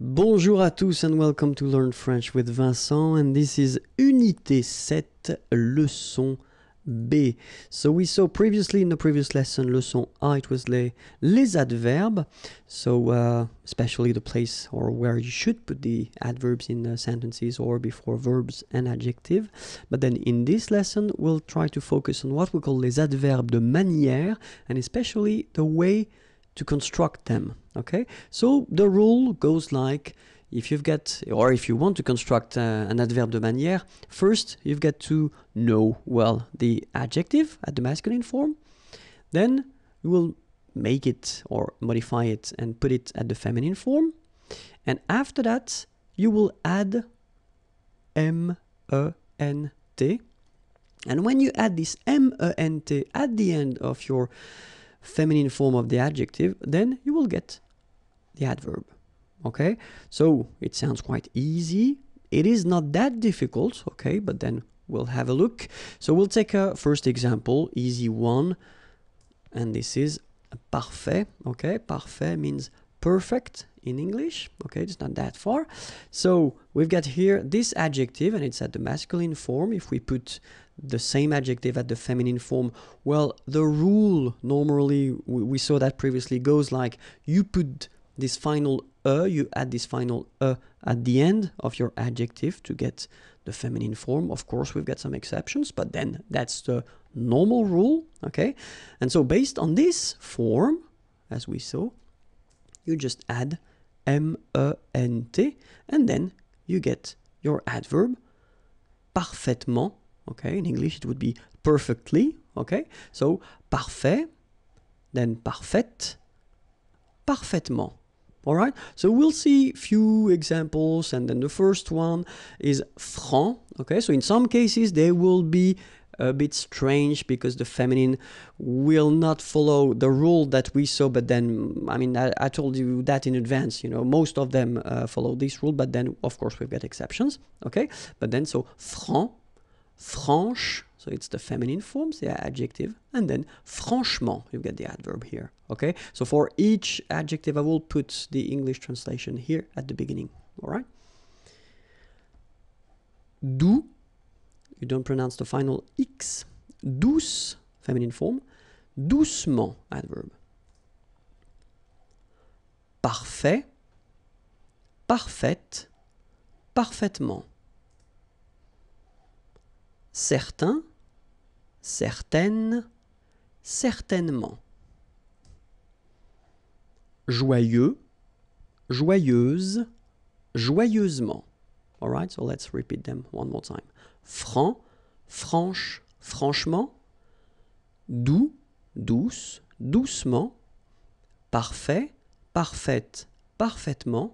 Bonjour à tous and welcome to Learn French with Vincent, and this is Unité 7, leçon B. So we saw previously in the previous lesson, leçon A, it was les adverbes, so especially the place or where you should put the adverbs in sentences or before verbs and adjective. But then in this lesson, we'll try to focus on what we call les adverbes de manière, and especially the way to construct them. Okay, so the rule goes like, if you've got, or if you want to construct an adverb de manière, first you've got to know well the adjective at the masculine form, then you will make it or modify it and put it at the feminine form, and after that you will add M-E-N-T, and when you add this M-E-N-T at the end of your feminine form of the adjective, then you will get the adverb. Okay, so it sounds quite easy. It is not that difficult, okay, but then we'll have a look. So we'll take a first example, easy one, and this is parfait. Okay, parfait means perfect in English. Okay, it's not that far. So we've got here this adjective, and it's at the masculine form. If we put the same adjective at the feminine form, well, the rule normally, we saw that previously, goes like you put this final you add this final at the end of your adjective to get the feminine form. Of course, we've got some exceptions, but then that's the normal rule, okay? And so based on this form, as we saw, you just add M-E-N-T, and then you get your adverb parfaitement, okay? In English, it would be perfectly, okay? So parfait, then parfaite, parfaitement. All right, so we'll see few examples, and then the first one is franc. Okay, so in some cases they will be a bit strange because the feminine will not follow the rule that we saw, but then, I mean, I told you that in advance, you know, most of them follow this rule, but then, of course, we've got exceptions, okay? But then, so franc, franche, so it's the feminine forms, the adjective, and then franchement, you get the adverb here, okay? So for each adjective, I will put the English translation here at the beginning, all right? Doux, you don't pronounce the final X. Douce, feminine form. Doucement, adverb. Parfait, parfaite, parfaitement. Certain, certaine, certainement. Joyeux, joyeuse, joyeusement. All right, so let's repeat them one more time. Franc, franche, franchement. Doux, douce, doucement. Parfait, parfaite, parfaitement.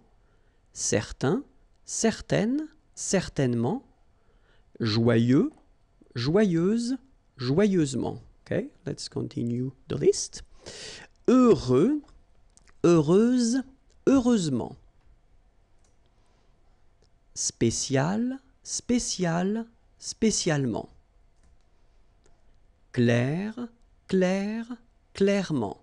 Certain, certaine, certainement. Joyeux, joyeuse, joyeusement. Okay, let's continue the list. Heureux, heureuse, heureusement. Spécial, spécial, spécialement. Clair, clair, clairement.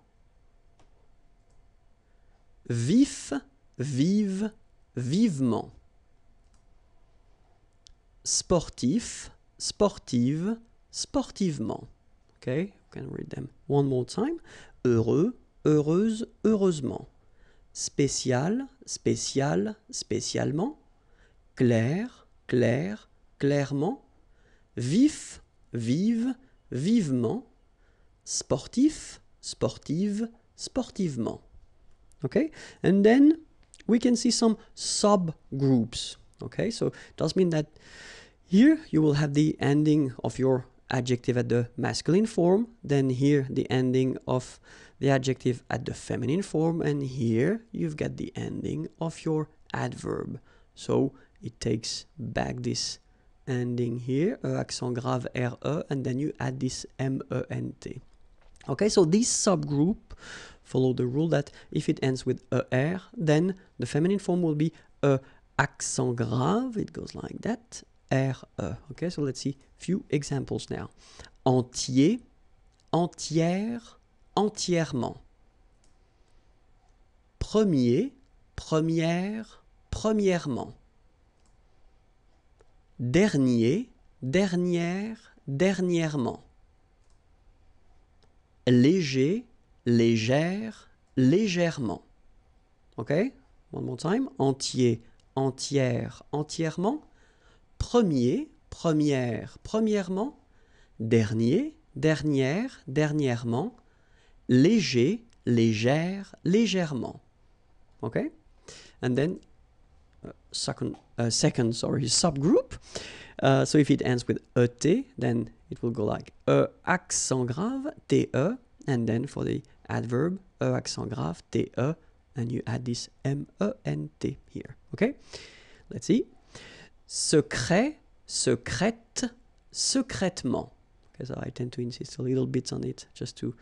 Vif, vive, vivement. Sportif, sportive, sportivement. Okay, you can read them one more time. Heureux, heureuse, heureusement. Spécial, spécial, spécialement. Clair, clair, clairement. Vif, vive, vivement. Sportif, sportive, sportivement. Okay, and then we can see some subgroups. Okay, so it does mean that here you will have the ending of your adjective at the masculine form, then here the ending of the adjective at the feminine form, and here you've got the ending of your adverb. So it takes back this ending here, accent grave RE, and then you add this MENT. Okay, so this subgroup follow the rule that if it ends with ER, then the feminine form will be accent grave, it goes like that, RE. Okay, so let's see a few examples now. Entier, entière, entièrement. Premier, première, premièrement. Dernier, dernière, dernièrement. Léger, légère, légèrement. Okay? One more time. Entier, entière, entièrement. Premier, première, premièrement. Dernier, dernière, dernièrement. Léger, légère, légèrement. Okay? And then second subgroup. So if it ends with ET, then it will go like accent grave, TE, and then for the adverb, accent grave, TE, and you add this MENT here. Okay? Let's see. Secret, secrète, secrètement. Okay, so I tend to insist a little bit on it just to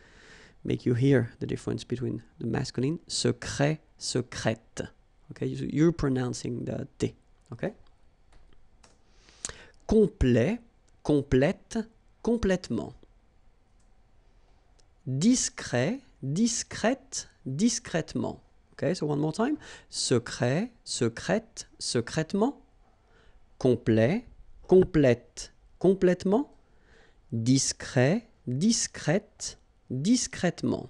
make you hear the difference between the masculine. Secret, secrète. Okay, you're pronouncing the T. Okay? Complet, complète, complètement. Discret, discrète, discrètement. Okay, so one more time. Secret, secrète, secrètement. Complet, complète, complètement. Discret, discrète, discrètement.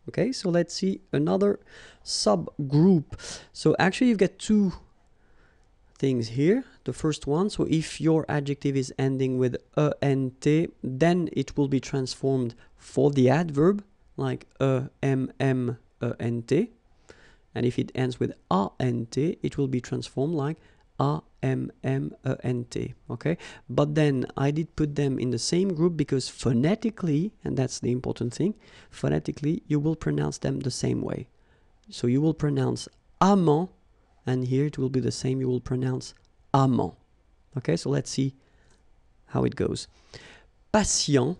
Okay, so let's see another subgroup. So actually you've got two things here. The first one, so if your adjective is ending with ENT, then it will be transformed for the adverb, like EMMENT. And if it ends with ANT, it will be transformed like AMMENT. Okay? But then I did put them in the same group because phonetically, and that's the important thing, phonetically you will pronounce them the same way. So you will pronounce amant, and here it will be the same, you will pronounce amant. Okay, so let's see how it goes. Patient,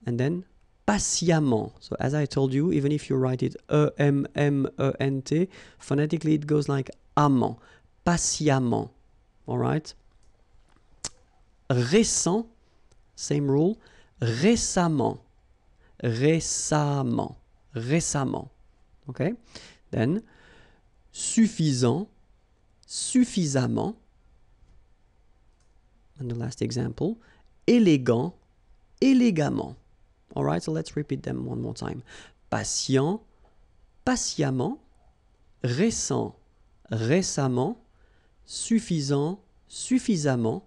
and then patiemment. So as I told you, even if you write it EMMENT, phonetically it goes like amant, patiemment. All right. Récent, same rule. Récemment, récemment, récemment. Okay. Then suffisant, suffisamment. And the last example, élégant, élégamment. All right, so let's repeat them one more time. Patient, patiemment. Récent, récemment. Suffisant, suffisamment.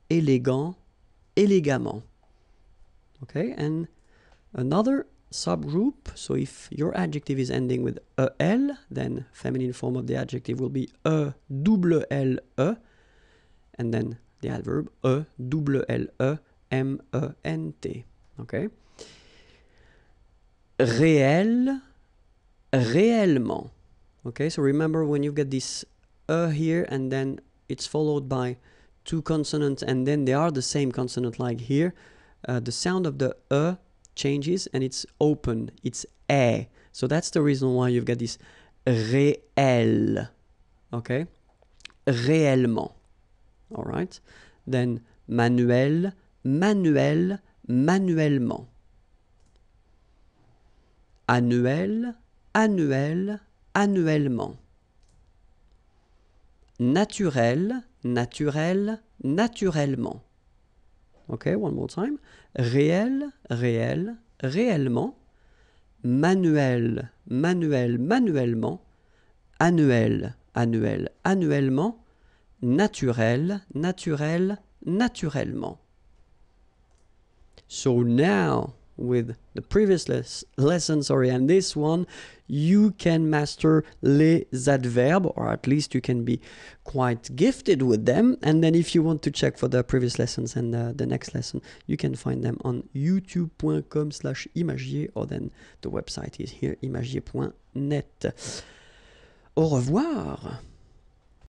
Élégant, élégamment. Okay, and another subgroup. So if your adjective is ending with EL, then feminine form of the adjective will be ELLE, and then the adverb ELLEMENT. Okay. Réel, réellement. Okay, so remember when you've got this here and then it's followed by two consonants and then they are the same consonant like here, the sound of the changes and it's open, it's e. So that's the reason why you've got this réel. Okay, réellement. All right, then manuel, manuel, manuellement. Annuel, annuel, annuellement. Naturel, naturel, naturellement. Okay, one more time. Réel, réel, réellement. Manuel, manuel, manuellement. Annuel, annuel, annuellement. Naturel, naturel, naturellement. So now, with the previous lesson, and this one, you can master les adverbes, or at least you can be quite gifted with them. And then if you want to check for the previous lessons and the next lesson, you can find them on youtube.com/imagier, or then the website is here, imagier.net. Au revoir!